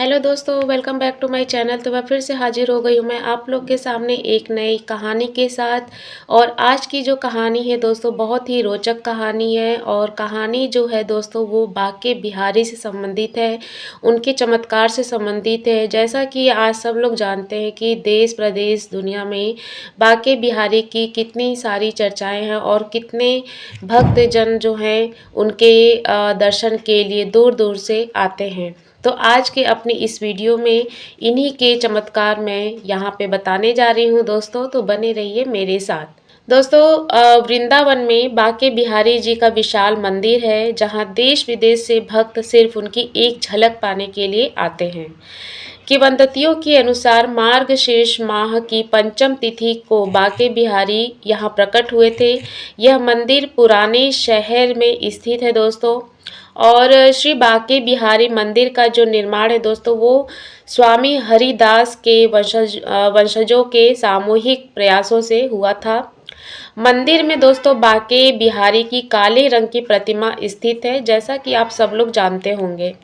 Hello दोस्तों, welcome back to my channel. तो मैं फिर से हाजिर हो गई हूँ मैं आप लोग के सामने एक नई कहानी के साथ। और आज की जो कहानी है दोस्तों, बहुत ही रोचक कहानी है। और कहानी जो है दोस्तों, वो बाके बिहारी से संबंधित है, उनके चमत्कार से संबंधित है। जैसा कि आज सब लोग जानते हैं कि देश प्रदेश दुनिया में बाके बिहारी की कितनी सारी चर्चाएँ हैं और कितने भक्तजन जो हैं उनके दर्शन के लिए दूर दूर से आते हैं। तो आज के अपनी इस वीडियो में इन्हीं के चमत्कार मैं यहाँ पे बताने जा रही हूँ दोस्तों, तो बने रहिए मेरे साथ। दोस्तों, वृंदावन में बाके बिहारी जी का विशाल मंदिर है, जहाँ देश विदेश से भक्त सिर्फ उनकी एक झलक पाने के लिए आते हैं। किंवदंतियों के अनुसार मार्गशीर्ष माह की पंचम तिथि को बाके बिहारी यहाँ प्रकट हुए थे। यह मंदिर पुराने शहर में स्थित है दोस्तों। और श्री बाके बिहारी मंदिर का जो निर्माण है दोस्तों, वो स्वामी हरिदास के वंशजों के सामूहिक प्रयासों से हुआ था। मंदिर में दोस्तों बाके बिहारी की काले रंग की प्रतिमा स्थित है, जैसा कि आप सब लोग जानते होंगे।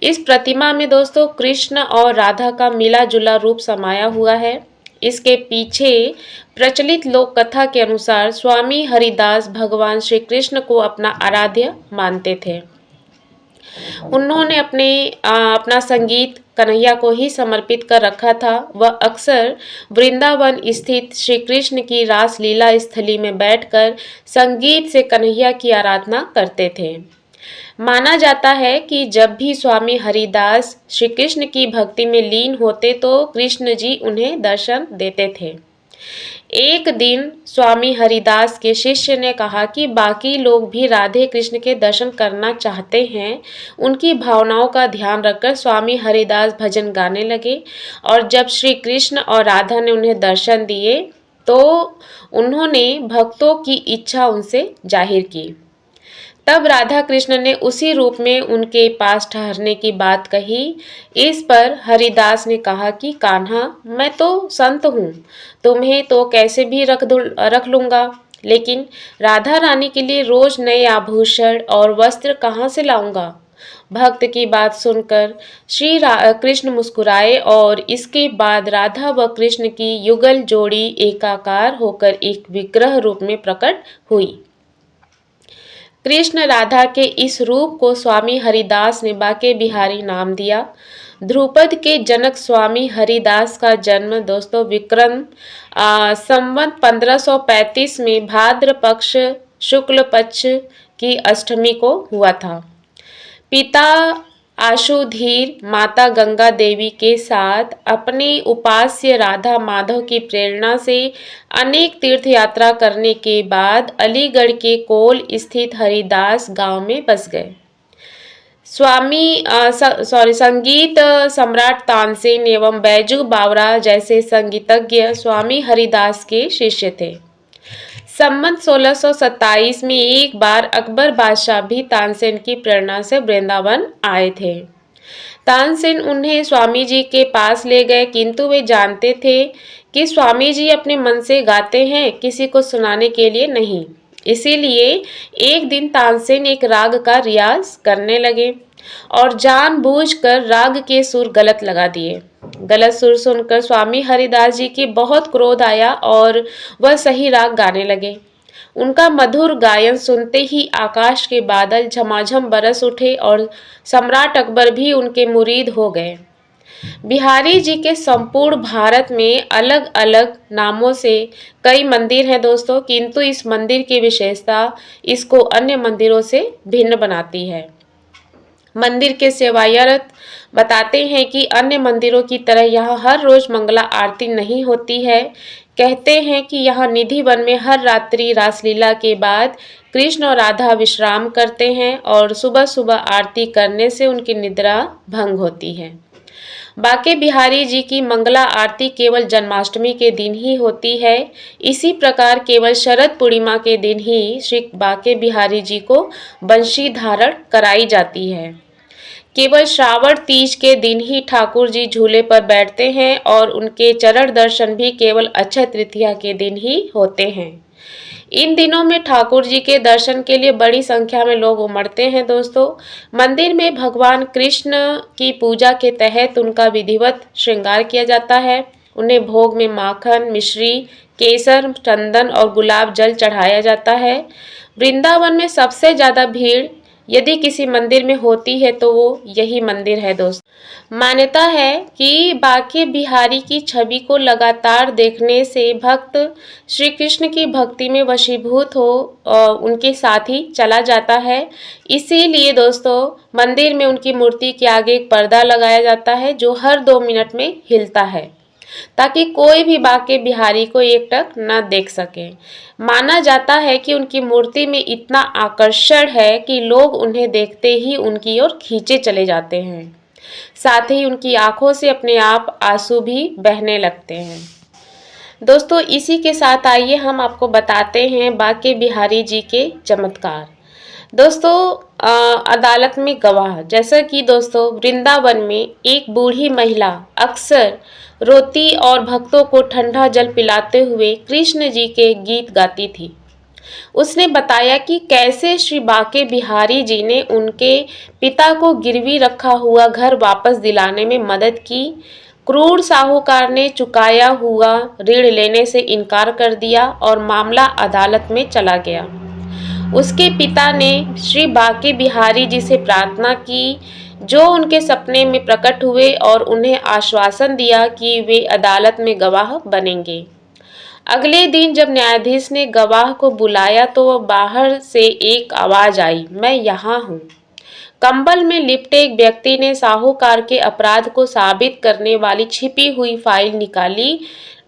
इस प्रतिमा में दोस्तों कृष्ण और राधा का मिला जुला रूप समाया हुआ है। इसके पीछे प्रचलित लोक कथा के अनुसार स्वामी हरिदास भगवान श्री कृष्ण को अपना आराध्य मानते थे। उन्होंने अपना संगीत कन्हैया को ही समर्पित कर रखा था। वह अक्सर वृंदावन स्थित श्री कृष्ण की रासलीला स्थली में बैठकर संगीत से कन्हैया की आराधना करते थे। माना जाता है कि जब भी स्वामी हरिदास श्री कृष्ण की भक्ति में लीन होते तो कृष्ण जी उन्हें दर्शन देते थे। एक दिन स्वामी हरिदास के शिष्य ने कहा कि बाकी लोग भी राधे कृष्ण के दर्शन करना चाहते हैं। उनकी भावनाओं का ध्यान रखकर स्वामी हरिदास भजन गाने लगे। और जब श्री कृष्ण और राधा ने उन्हें दर्शन दिए तो उन्होंने भक्तों की इच्छा उनसे जाहिर की। तब राधा कृष्ण ने उसी रूप में उनके पास ठहरने की बात कही। इस पर हरिदास ने कहा कि कान्हा, मैं तो संत हूँ, तुम्हें तो कैसे भी रख लूँगा, लेकिन राधा रानी के लिए रोज नए आभूषण और वस्त्र कहाँ से लाऊंगा। भक्त की बात सुनकर श्री कृष्ण मुस्कुराए और इसके बाद राधा व कृष्ण की युगल जोड़ी एकाकार होकर एक विग्रह रूप में प्रकट हुई। कृष्ण राधा के इस रूप को स्वामी हरिदास ने बाके बिहारी नाम दिया। ध्रुपद के जनक स्वामी हरिदास का जन्म दोस्तों विक्रम संवत 1535 में भाद्र पक्ष शुक्ल पक्ष की अष्टमी को हुआ था। पिता आशुधीर माता गंगा देवी के साथ अपने उपास्य राधा माधव की प्रेरणा से अनेक तीर्थ यात्रा करने के बाद अलीगढ़ के कोल स्थित हरिदास गांव में बस गए। संगीत सम्राट तानसेन एवं बैजू बावरा जैसे संगीतज्ञ स्वामी हरिदास के शिष्य थे। संवत 1627 में एक बार अकबर बादशाह भी तानसेन की प्रेरणा से वृंदावन आए थे। तानसेन उन्हें स्वामी जी के पास ले गए, किंतु वे जानते थे कि स्वामी जी अपने मन से गाते हैं, किसी को सुनाने के लिए नहीं। इसीलिए एक दिन तानसेन एक राग का रियाज करने लगे और जानबूझकर राग के सुर गलत लगा दिए। गलत सुर सुनकर स्वामी हरिदास जी की बहुत क्रोध आया और वह सही राग गाने लगे। उनका मधुर गायन सुनते ही आकाश के बादल झमाझम बरस उठे और सम्राट अकबर भी उनके मुरीद हो गए। बिहारी जी के संपूर्ण भारत में अलग अलग नामों से कई मंदिर हैं दोस्तों, किंतु इस मंदिर की विशेषता इसको अन्य मंदिरों से भिन्न बनाती है। मंदिर के सेवायरत बताते हैं कि अन्य मंदिरों की तरह यहाँ हर रोज मंगला आरती नहीं होती है। कहते हैं कि यहाँ निधि वन में हर रात्रि रासलीला के बाद कृष्ण और राधा विश्राम करते हैं और सुबह सुबह आरती करने से उनकी निद्रा भंग होती है। बाके बिहारी जी की मंगला आरती केवल जन्माष्टमी के दिन ही होती है। इसी प्रकार केवल शरद पूर्णिमा के दिन ही श्री बाके बिहारी जी को बंशी धारण कराई जाती है। केवल श्रावण तीज के दिन ही ठाकुर जी झूले पर बैठते हैं और उनके चरण दर्शन भी केवल अक्षय तृतीया के दिन ही होते हैं। इन दिनों में ठाकुर जी के दर्शन के लिए बड़ी संख्या में लोग उमड़ते हैं दोस्तों। मंदिर में भगवान कृष्ण की पूजा के तहत उनका विधिवत श्रृंगार किया जाता है। उन्हें भोग में माखन, मिश्री, केसर, चंदन और गुलाब जल चढ़ाया जाता है। वृंदावन में सबसे ज़्यादा भीड़ यदि किसी मंदिर में होती है तो वो यही मंदिर है दोस्तों। मान्यता है कि बांके बिहारी की छवि को लगातार देखने से भक्त श्री कृष्ण की भक्ति में वशीभूत हो उनके साथ ही चला जाता है। इसीलिए दोस्तों मंदिर में उनकी मूर्ति के आगे एक पर्दा लगाया जाता है जो हर 2 मिनट में हिलता है, ताकि कोई भी बांके बिहारी को एकटक न देख सके। माना जाता है कि उनकी मूर्ति में इतना आकर्षण है कि लोग उन्हें देखते ही उनकी ओर खींचे चले जाते हैं। साथ ही उनकी आंखों से अपने आप आंसू भी बहने लगते हैं। दोस्तों इसी के साथ आइए हम आपको बताते हैं बांके बिहारी जी के चमत्कार। दोस्तों अदालत में गवाह, जैसा कि दोस्तों वृंदावन में एक बूढ़ी महिला अक्सर रोती और भक्तों को ठंडा जल पिलाते हुए कृष्ण जी के गीत गाती थी। उसने बताया कि कैसे श्री बांके बिहारी जी ने उनके पिता को गिरवी रखा हुआ घर वापस दिलाने में मदद की। क्रूर साहूकार ने चुकाया हुआ ऋण लेने से इनकार कर दिया और मामला अदालत में चला गया। उसके पिता ने श्री बांके बिहारी जी से प्रार्थना की, जो उनके सपने में प्रकट हुए और उन्हें आश्वासन दिया कि वे अदालत में गवाह बनेंगे। अगले दिन जब न्यायाधीश ने गवाह को बुलाया तो बाहर से एक आवाज आई, मैं यहाँ हूँ। कंबल में लिपटे एक व्यक्ति ने साहूकार के अपराध को साबित करने वाली छिपी हुई फाइल निकाली।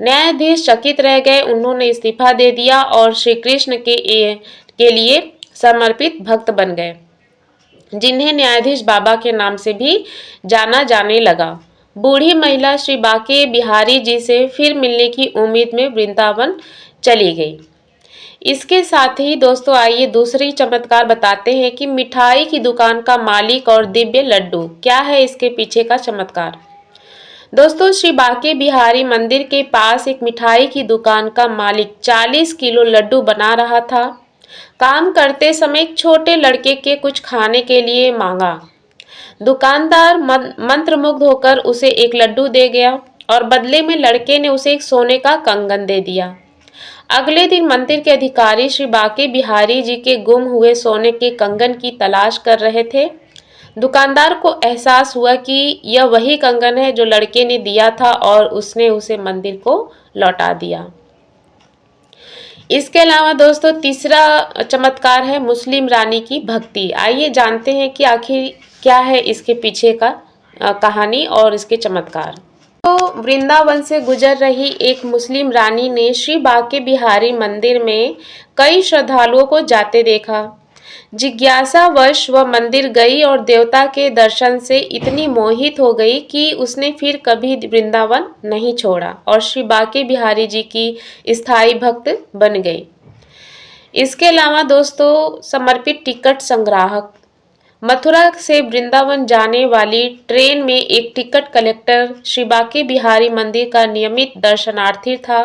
न्यायाधीश चकित रह गए। उन्होंने इस्तीफा दे दिया और श्री कृष्ण के लिए समर्पित भक्त बन गए, जिन्हें न्यायाधीश बाबा के नाम से भी जाना जाने लगा। बूढ़ी महिला श्री बांके बिहारी जी से फिर मिलने की उम्मीद में वृंदावन चली गई। इसके साथ ही दोस्तों आइए दूसरी चमत्कार बताते हैं कि मिठाई की दुकान का मालिक और दिव्य लड्डू, क्या है इसके पीछे का चमत्कार। दोस्तों श्री बांके बिहारी मंदिर के पास एक मिठाई की दुकान का मालिक 40 किलो लड्डू बना रहा था। काम करते समय एक छोटे लड़के के कुछ खाने के लिए मांगा। दुकानदार मंत्रमुग्ध होकर उसे एक लड्डू दे गया और बदले में लड़के ने उसे एक सोने का कंगन दे दिया। अगले दिन मंदिर के अधिकारी श्री बांके बिहारी जी के गुम हुए सोने के कंगन की तलाश कर रहे थे। दुकानदार को एहसास हुआ कि यह वही कंगन है जो लड़के ने दिया था और उसने उसे मंदिर को लौटा दिया। इसके अलावा दोस्तों तीसरा चमत्कार है मुस्लिम रानी की भक्ति। आइए जानते हैं कि आखिर क्या है इसके पीछे का कहानी और इसके चमत्कार। तो वृंदावन से गुजर रही एक मुस्लिम रानी ने श्री बांके बिहारी मंदिर में कई श्रद्धालुओं को जाते देखा। जिज्ञासावश वह मंदिर गई और देवता के दर्शन से इतनी मोहित हो गई कि उसने फिर कभी वृंदावन नहीं छोड़ा और श्री बांके बिहारी जी की स्थायी भक्त बन गई। इसके अलावा दोस्तों समर्पित टिकट संग्राहक, मथुरा से वृंदावन जाने वाली ट्रेन में एक टिकट कलेक्टर श्री बांके बिहारी मंदिर का नियमित दर्शनार्थी था।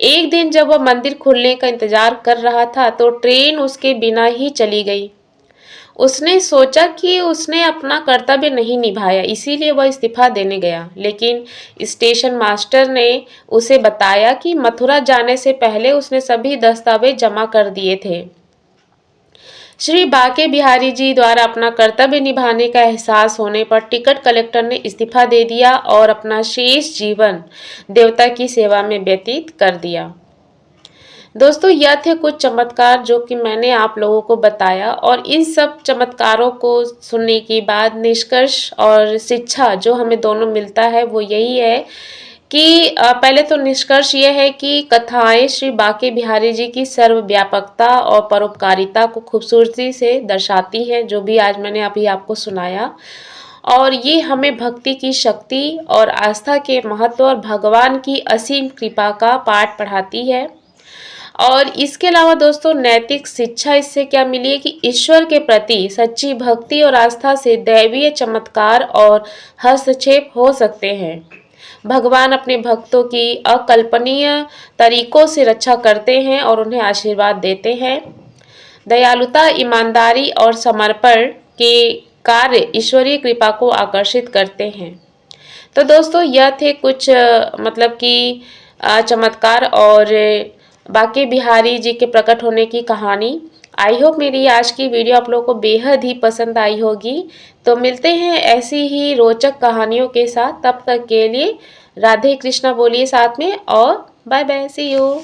एक दिन जब वह मंदिर खुलने का इंतजार कर रहा था तो ट्रेन उसके बिना ही चली गई। उसने सोचा कि उसने अपना कर्तव्य नहीं निभाया, इसीलिए वह इस्तीफा देने गया। लेकिन स्टेशन मास्टर ने उसे बताया कि मथुरा जाने से पहले उसने सभी दस्तावेज जमा कर दिए थे। श्री बांके बिहारी जी द्वारा अपना कर्तव्य निभाने का एहसास होने पर टिकट कलेक्टर ने इस्तीफा दे दिया और अपना शेष जीवन देवता की सेवा में व्यतीत कर दिया। दोस्तों यह थे कुछ चमत्कार जो कि मैंने आप लोगों को बताया, और इन सब चमत्कारों को सुनने के बाद निष्कर्ष और शिक्षा जो हमें दोनों मिलता है वो यही है कि पहले तो निष्कर्ष यह है कि कथाएं श्री बांके बिहारी जी की सर्वव्यापकता और परोपकारिता को खूबसूरती से दर्शाती हैं, जो भी आज मैंने अभी आपको सुनाया। और ये हमें भक्ति की शक्ति और आस्था के महत्व और भगवान की असीम कृपा का पाठ पढ़ाती है। और इसके अलावा दोस्तों नैतिक शिक्षा इससे क्या मिली है कि ईश्वर के प्रति सच्ची भक्ति और आस्था से दैवीय चमत्कार और हस्तक्षेप हो सकते हैं। भगवान अपने भक्तों की अकल्पनीय तरीकों से रक्षा करते हैं और उन्हें आशीर्वाद देते हैं। दयालुता, ईमानदारी और समर्पण के कार्य ईश्वरीय कृपा को आकर्षित करते हैं। तो दोस्तों यह थे कुछ मतलब कि चमत्कार और बांके बिहारी जी के प्रकट होने की कहानी। आई होप मेरी आज की वीडियो आप लोगों को बेहद ही पसंद आई होगी। तो मिलते हैं ऐसी ही रोचक कहानियों के साथ, तब तक के लिए राधे कृष्णा बोलिए साथ में और बाय बाय, सी यू।